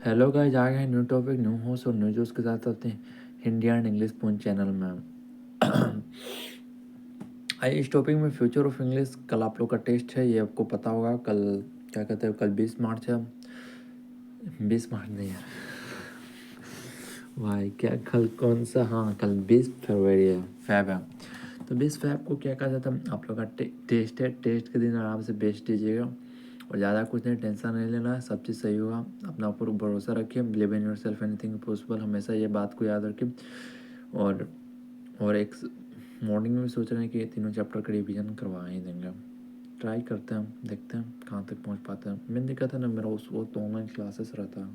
Hello guys, आ गए new topic new host और new juice के साथ होते हैं हिंदी एंड इंग्लिश पून चैनल में। आइए इस टॉपिक में फ्यूचर ऑफ इंग्लिश। कल आप लोग का टेस्ट है, ये आपको पता होगा। कल क्या कहते हैं, कल 20 मार्च है। 20 मार्च नहीं यार, भाई क्या कल कौन सा, हाँ कल 20 फरवरी है, फैब है। तो 20 फैब को क्या कहा जाता है, आप लोग का टेस्ट है। टेस्ट के दिन आराम से बेस्ट दीजिएगा और ज़्यादा कुछ नहीं, टेंशन नहीं लेना है, सब चीज़ सही होगा। अपना ऊपर भरोसा रखिए, believe in your self, anything possible, हमेशा ये बात को याद रखिए। और एक मॉर्निंग में भी सोच रहे हैं कि ये तीनों चैप्टर का रिविजन करवा ही देंगे। ट्राई करते हैं, देखते हैं कहाँ तक पहुँच पाते हैं। मेन दिक्कत है ना, मेरा उस वक्त ऑनलाइन क्लासेस रहता है।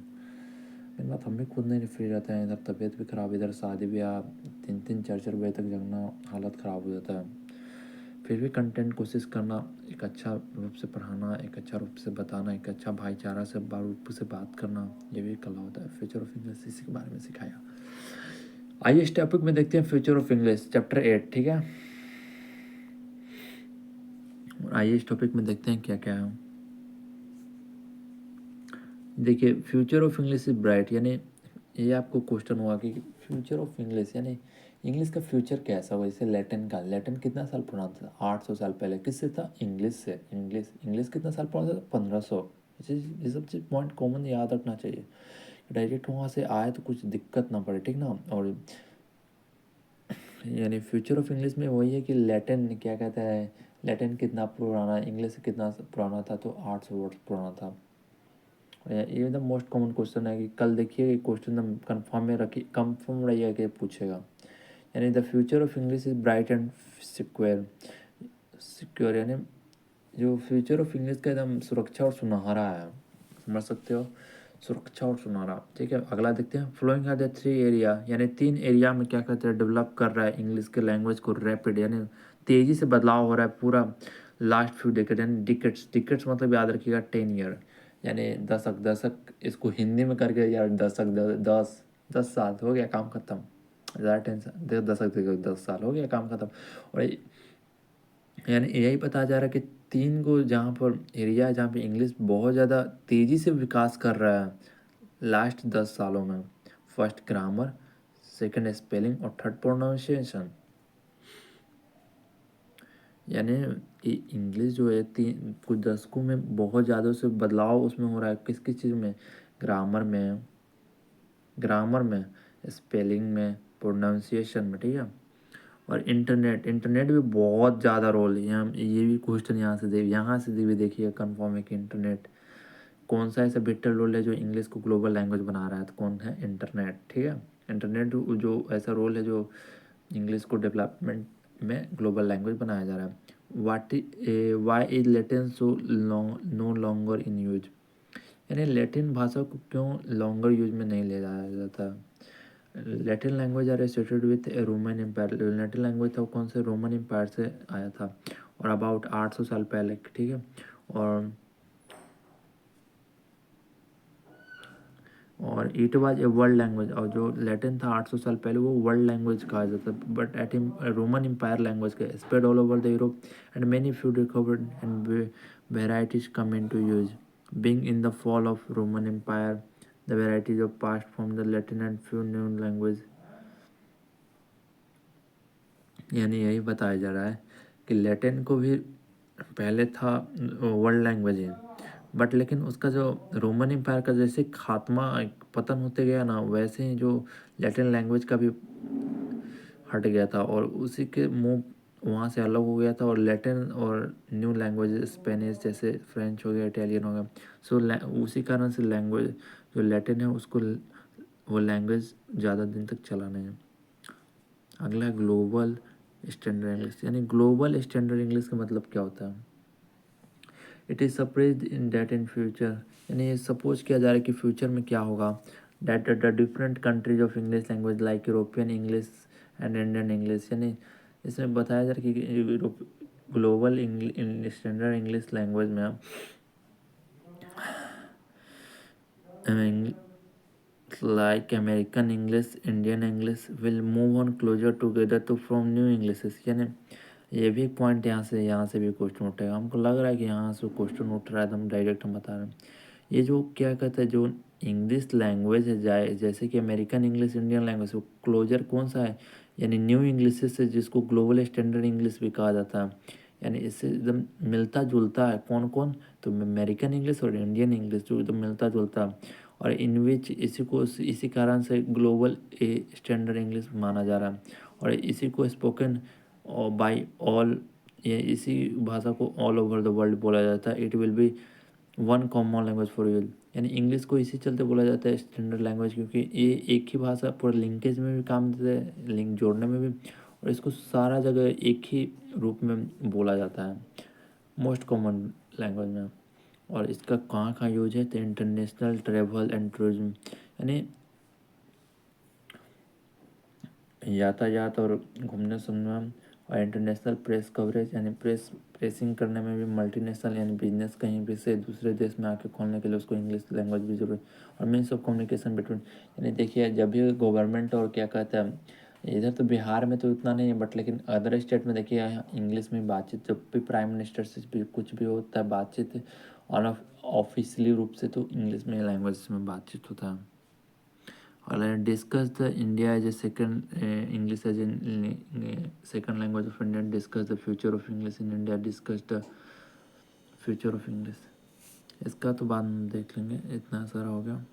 मेन बात, हम भी खुद नहीं फ्री रहते हैं, इधर तबीयत भी ख़राब, इधर शादी ब्याह, 3-3 4-4 बजे तक जगना, हालत ख़राब हो जाता है। फिर भी कंटेंट कोशिश करना, एक अच्छा रूप से पढ़ाना, एक अच्छा रूप से बताना, एक अच्छा भाईचारा से रूप से बात करना, ये भी कला होता है। फ्यूचर ऑफ इंग्लिश इसी के बारे में सिखाया। आइए इस टॉपिक में देखते हैं फ्यूचर ऑफ इंग्लिश चैप्टर 8, ठीक है। और आइए इस टॉपिक में देखते हैं क्या क्या है। देखिए, future of English is bright, यानी ये आपको क्वेश्चन हुआ कि फ्यूचर ऑफ इंग्लिश यानी इंग्लिश का फ्यूचर कैसा होगा। जैसे लैटिन का, लैटिन कितना साल पुराना था, 800 साल पहले। किससे था, इंग्लिश से। इंग्लिश इंग्लिश कितना साल पुराना था, 1500। ये सब चीज़ पॉइंट कॉमन याद रखना चाहिए। डायरेक्ट वहाँ से आए तो कुछ दिक्कत ना पड़े, ठीक ना। और यानी फ्यूचर ऑफ इंग्लिश में वही है कि लैटिन क्या कहता है, लैटिन कितना पुराना, इंग्लिश कितना पुराना था, तो 800 वर्ष पुराना था। ये एकदम मोस्ट कॉमन क्वेश्चन है कि कल देखिए क्वेश्चन एकदम कन्फर्म में रखिए, कन्फर्म रहिए कि पूछेगा। यानी the future of English is bright and secure. Secure यानी जो फ्यूचर ऑफ इंग्लिश का एकदम सुरक्षा और सुनहरा है, समझ सकते हो, सुरक्षा और सुनहरा। ठीक है, अगला देखते हैं। फ्लोइंग है द 3 एरिया, यानी 3 एरिया में क्या कहते हैं, डेवलप कर रहा है इंग्लिश के लैंग्वेज को रैपिड, यानी तेज़ी से बदलाव हो रहा है पूरा लास्ट फ्यू डिकेड, यानी डिकेट्स। डिकेट्स मतलब याद रखिएगा 10 ईयर, यानी दशक। दशक इसको हिंदी में करके यार, दशक 10 साल हो गया, काम खत्म। ज़्यादा टेंशन, 10 दशक देखो, 10 साल हो गया, काम खत्म। और यानी यही पता जा रहा है कि 3 को जहाँ पर एरिया है जहाँ पे इंग्लिश बहुत ज़्यादा तेज़ी से विकास कर रहा है लास्ट 10 सालों में। फर्स्ट ग्रामर, सेकंड स्पेलिंग और थर्ड प्रोनाउंसिएशन। यानी ये इंग्लिश जो है तीन कुछ दशकों में बहुत ज़्यादा से बदलाव उसमें हो रहा है। किस किस चीज़ में, ग्रामर में, स्पेलिंग में, प्रोनाउंसिएशन में, ठीक है। और इंटरनेट, इंटरनेट भी बहुत ज़्यादा रोल है यहाँ। ये भी क्वेश्चन यहाँ से भी देखिए कन्फर्म है कि इंटरनेट कौन सा ऐसा बेटर रोल है जो इंग्लिश को ग्लोबल लैंग्वेज बना रहा है, तो कौन है, इंटरनेट, ठीक है। इंटरनेट जो ऐसा रोल है जो इंग्लिश को डेवलपमेंट में ग्लोबल लैंग्वेज बनाया जा रहा है। Why is Latin so no longer in use, यानी लैटिन भाषा को क्यों लॉन्गर यूज में नहीं ले जाया जाता। Latin language are associated with Roman Empire. Latin language था वो कौन से, रोमन एम्पायर से आया था, और अबाउट 800 साल पहले, ठीक है। और it was a world language, और जो लैटिन था 800 साल पहले वो वर्ल्ड लैंग्वेज कहा जाता है। But at Roman empire language के spread all over the Europe and many few recovered and varieties come into use. Being in the fall of Roman empire the varieties of past from the Latin and few new language. यानी यही बताया जा रहा है कि Latin को भी पहले था वर्ल्ड लैंग्वेज है, बट लेकिन उसका जो रोमन एम्पायर का जैसे खात्मा पतन होते गया ना, वैसे ही जो लैटिन लैंग्वेज का भी हट गया था और उसी के मुंह वहाँ से अलग हो गया था। और लैटिन और न्यू लैंग्वेज स्पेनिश जैसे फ्रेंच हो गया, इटालियन हो गया। सो उसी कारण से लैंग्वेज जो लैटिन है उसको वो लैंग्वेज ज़्यादा दिन तक चला नहीं है। अगला ग्लोबल स्टैंडर्ड इंग्लिश, यानी ग्लोबल स्टैंडर्ड इंग्लिश का मतलब क्या होता है। It is suppressed in date in future, यानी ये सपोज किया जा रहा है कि फ्यूचर में क्या होगा। That the different countries of English language like European English and Indian English, यानी इसमें बताया जा रहा है कि ग्लोबल स्टैंडर्ड इंग्लिश लैंग्वेज में like American English, Indian English will move on closer together to from new English. यानी ये भी पॉइंट यहाँ से भी क्वेश्चन उठेगा। हमको लग रहा है कि यहाँ से क्वेश्चन उठ रहा है, एकदम डायरेक्ट हम बता रहे हैं। ये जो क्या कहते हैं, जो इंग्लिश लैंग्वेज है जाए जैसे कि अमेरिकन इंग्लिश, इंडियन लैंग्वेज, वो क्लोजर कौन सा है, यानी न्यू इंग्लिश से, जिसको ग्लोबल स्टैंडर्ड इंग्लिश भी कहा जाता है, यानी इससे एकदम मिलता जुलता है। कौन कौन, तो अमेरिकन इंग्लिश और इंडियन इंग्लिश जो एकदम मिलता जुलता है, और इन विच इसी कारण से ग्लोबल ए स्टैंडर्ड इंग्लिश माना जा रहा है, और इसी को स्पोकन बाय ऑल, ये इसी भाषा को ऑल ओवर द वर्ल्ड बोला जाता है। It will be one common language for you, यानी इंग्लिश को इसी चलते बोला जाता है स्टैंडर्ड लैंग्वेज, क्योंकि ये एक ही भाषा पूरा लिंकेज में भी काम देता है, लिंक जोड़ने में भी, और इसको सारा जगह एक ही रूप में बोला जाता है, मोस्ट कॉमन लैंग्वेज में। और इसका कहाँ कहाँ यूज है, तो इंटरनेशनल ट्रेवल एंड टूरिज्म, यानी यातायात और घूमने सुनने में, और इंटरनेशनल प्रेस कवरेज, यानी प्रेसिंग करने में भी, मल्टीनेशनल यानी बिजनेस कहीं भी से दूसरे देश में आके खोलने के लिए उसको इंग्लिश लैंग्वेज भी जरूरत, और मीन्स ऑफ कम्युनिकेशन बिटवीन, यानी देखिए जब भी गवर्नमेंट और क्या कहता है, इधर तो बिहार में तो उतना नहीं है, बट लेकिन अदर स्टेट में देखिए इंग्लिश में बातचीत, जब भी प्राइम मिनिस्टर से भी कुछ भी होता है बातचीत, और ऑफिशियली रूप से तो इंग्लिश में लैंग्वेज में बातचीत होता है। और discuss the India as a second English as in second language of India, discuss the future of English in India, discuss the future of English. इसका तो बाद में देख लेंगे, इतना सारा हो गया।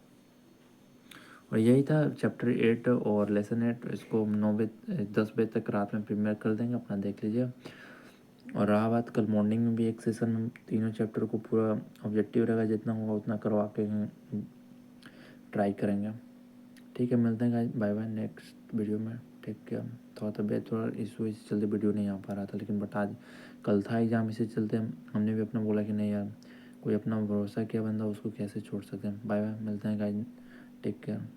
और यही था चैप्टर 8 और लेसन 8। इसको 10 बजे तक रात में प्रीमियर कर देंगे, अपना देख लीजिए। और रहा बात, कल मॉर्निंग में भी एक सेशन में तीनों चैप्टर को पूरा ऑब्जेक्टिव रहेगा, जितना होगा उतना करवा के ट्राई करेंगे। ठीक है, मिलते हैं guys, bye bye next video में। Take care. थोड़ा तबीयत थोड़ा इशू इस चलते वीडियो नहीं आ पा रहा था, लेकिन बट आज कल था एग्ज़ाम, इसी चलते हमने भी अपना बोला कि नहीं यार, कोई अपना भरोसा किया बंदा उसको कैसे छोड़ सकते हैं। बाय बाय, मिलते हैं गाइस, टेक केयर।